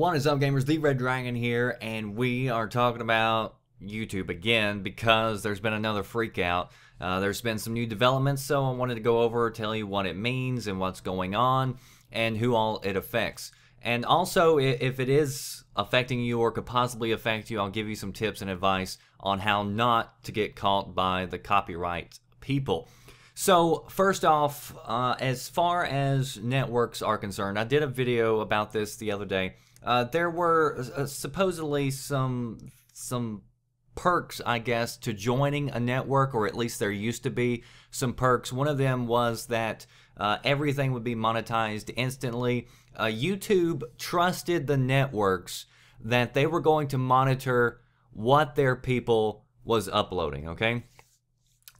What is up, gamers? The Red Dragon here, and we are talking about YouTube again because there's been another freak out. There's been some new developments, so I wanted to go over, tell you what it means and what's going on and who all it affects. And also, if it is affecting you or could possibly affect you, I'll give you some tips and advice on how not to get caught by the copyright people. So first off, as far as networks are concerned, I did a video about this the other day. There were supposedly some perks, I guess, to joining a network, or at least there used to be some perks. One of them was that everything would be monetized instantly. YouTube trusted the networks that they were going to monitor what their people was uploading, okay?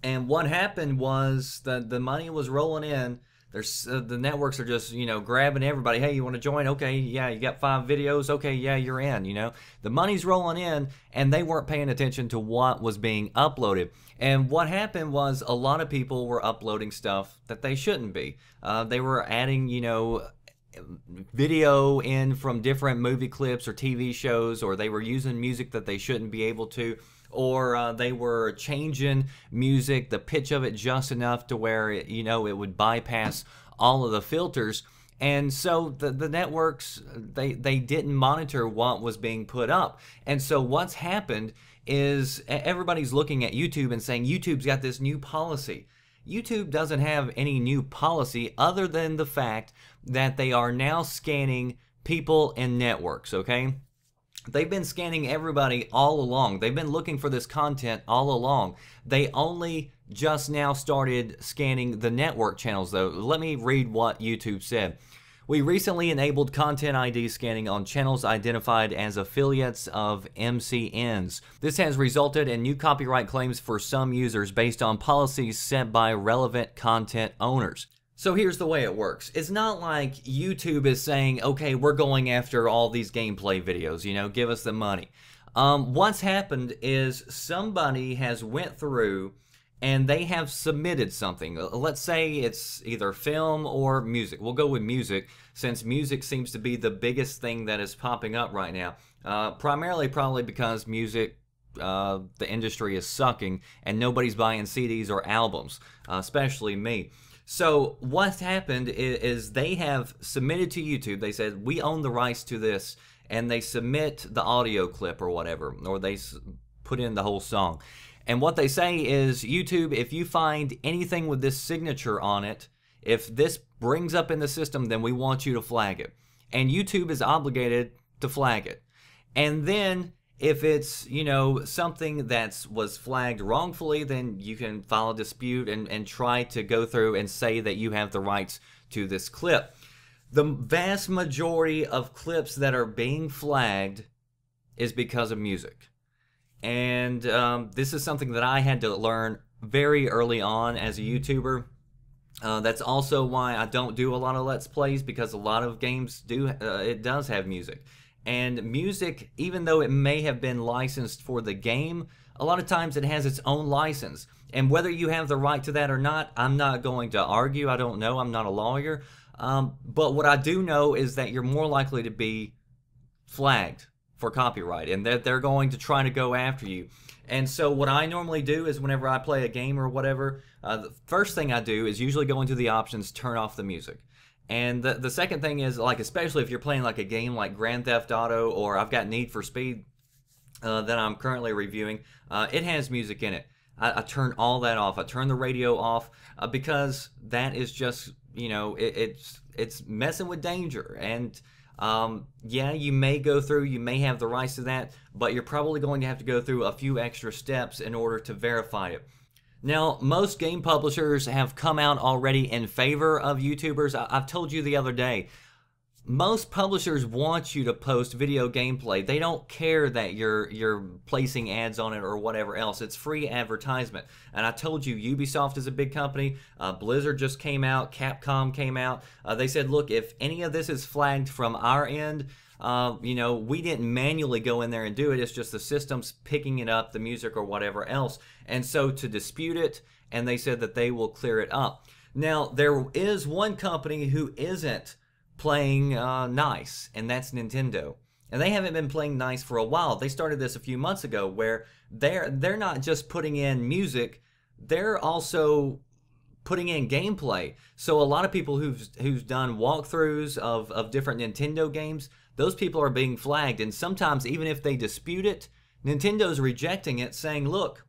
And what happened was the money was rolling in. There's the networks are just, grabbing everybody. Hey, you want to join? Okay, yeah, you got 5 videos. Okay, yeah, you're in, The money's rolling in, and they weren't paying attention to what was being uploaded. And what happened was a lot of people were uploading stuff that they shouldn't be. They were adding, video in from different movie clips or TV shows, or they were using music that they shouldn't be able to, or they were changing music, the pitch of it just enough to where it, it would bypass all of the filters. And so the networks, they didn't monitor what was being put up. And so what's happened is everybody's looking at YouTube and saying YouTube's got this new policy. YouTube doesn't have any new policy other than the fact that they are now scanning people and networks, okay? They've been scanning everybody all along. They've been looking for this content all along. They only just now started scanning the network channels, though. Let me read what YouTube said. We recently enabled Content ID scanning on channels identified as affiliates of MCNs. This has resulted in new copyright claims for some users based on policies set by relevant content owners. So here's the way it works. It's not like YouTube is saying, okay, we're going after all these gameplay videos, give us the money. What's happened is somebody has went through and they have submitted something. Let's say it's either film or music. We'll go with music, since music seems to be the biggest thing that is popping up right now. Primarily probably because music, the industry is sucking and nobody's buying CDs or albums, especially me. So what's happened is they have submitted to YouTube. They said, we own the rights to this, and they submit the audio clip or whatever, or they put in the whole song. And what they say is, YouTube, if you find anything with this signature on it, if this brings up in the system, then we want you to flag it. And YouTube is obligated to flag it. And then if it's, something that was flagged wrongfully, then you can file a dispute and try to go through and say that you have the rights to this clip. The vast majority of clips that are being flagged is because of music. And this is something that I had to learn very early on as a YouTuber. That's also why I don't do a lot of Let's Plays, because a lot of games it does have music. And music, even though it may have been licensed for the game, a lot of times it has its own license. And whether you have the right to that or not, I'm not going to argue. I don't know. I'm not a lawyer. But what I do know is that you're more likely to be flagged for copyright, and that they're going to try to go after you. And so what I normally do is whenever I play a game or whatever, the first thing I do is usually go into the options, turn off the music. And the second thing is, like, especially if you're playing like a game like Grand Theft Auto, or I've got Need for Speed that I'm currently reviewing, it has music in it. I turn all that off. I turn the radio off because that is just, it's messing with danger. And yeah, you may go through, you may have the rights to that, but you're probably going to have to go through a few extra steps in order to verify it. Now, most game publishers have come out already in favor of YouTubers. I've told you the other day, most publishers want you to post video gameplay. They don't care that you're placing ads on it or whatever else. It's free advertisement. And I told you, Ubisoft is a big company. Blizzard just came out. Capcom came out. They said, look, if any of this is flagged from our end, we didn't manually go in there and do it. It's just the system's picking it up, the music or whatever else. And so to dispute it, and they said that they will clear it up. Now, there is one company who isn't playing nice, and that's Nintendo. And they haven't been playing nice for a while. They started this a few months ago where they're not just putting in music, they're also putting in gameplay. So a lot of people who've done walkthroughs of different Nintendo games, those people are being flagged. And sometimes even if they dispute it, Nintendo's rejecting it, saying, look,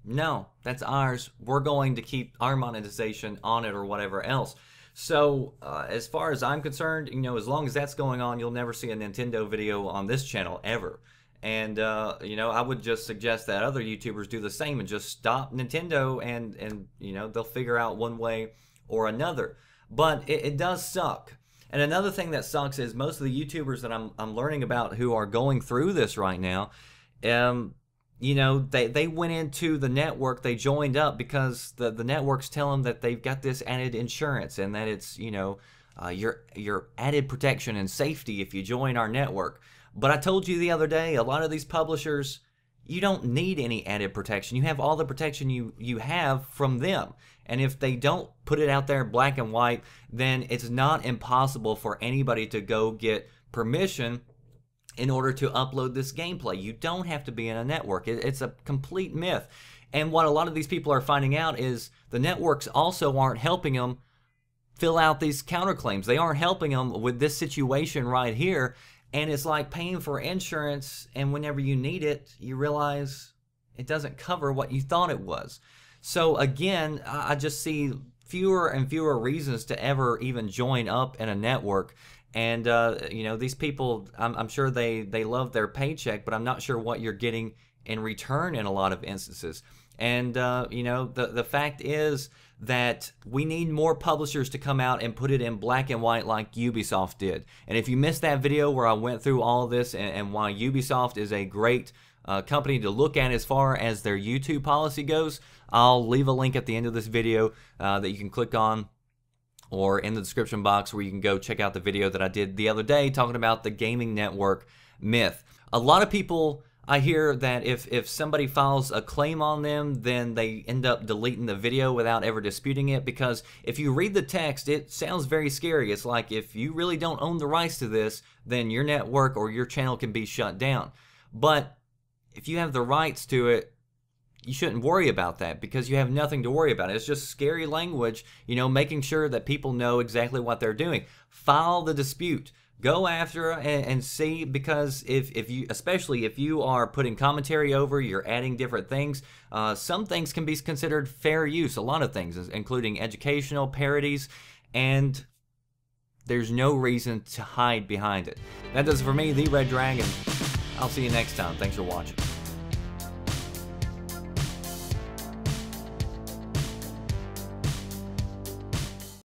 no, that's ours. We're going to keep our monetization on it or whatever else. So as far as I'm concerned, you know, as long as that's going on, you'll never see a Nintendo video on this channel ever. And, you know, I would just suggest that other YouTubers do the same and just stop Nintendo and you know, they'll figure out one way or another. But it does suck. And another thing that sucks is most of the YouTubers that I'm learning about who are going through this right now, you know, they went into the network, they joined up because the networks tell them that they've got this added insurance and that it's, you know, your added protection and safety if you join our network. But I told you the other day, a lot of these publishers, you don't need any added protection. You have all the protection you have from them. And if they don't put it out there black and white, then it's not impossible for anybody to go get permission in order to upload this gameplay. You don't have to be in a network. It's a complete myth. And what a lot of these people are finding out is the networks also aren't helping them fill out these counterclaims. They aren't helping them with this situation right here. And it's like paying for insurance, and whenever you need it, you realize it doesn't cover what you thought it was. So again, I just see fewer and fewer reasons to ever even join up in a network. And, you know, these people, I'm sure they love their paycheck, but I'm not sure what you're getting in return in a lot of instances. And, you know, the fact is that we need more publishers to come out and put it in black and white like Ubisoft did. And if you missed that video where I went through all of this and why Ubisoft is a great company to look at as far as their YouTube policy goes, I'll leave a link at the end of this video that you can click on, or in the description box where you can go check out the video that I did the other day talking about the gaming network myth. A lot of people, I hear that if somebody files a claim on them, then they end up deleting the video without ever disputing it, because if you read the text, it sounds very scary. It's like if you really don't own the rights to this, then your network or your channel can be shut down. But if you have the rights to it, you shouldn't worry about that, because you have nothing to worry about. It's just scary language, you know, making sure that people know exactly what they're doing. File the dispute. Go after and see, because if you, especially if you are putting commentary over, you're adding different things, some things can be considered fair use, a lot of things, including educational, parodies, and there's no reason to hide behind it. That does it for me, The Red Dragon. I'll see you next time. Thanks for watching.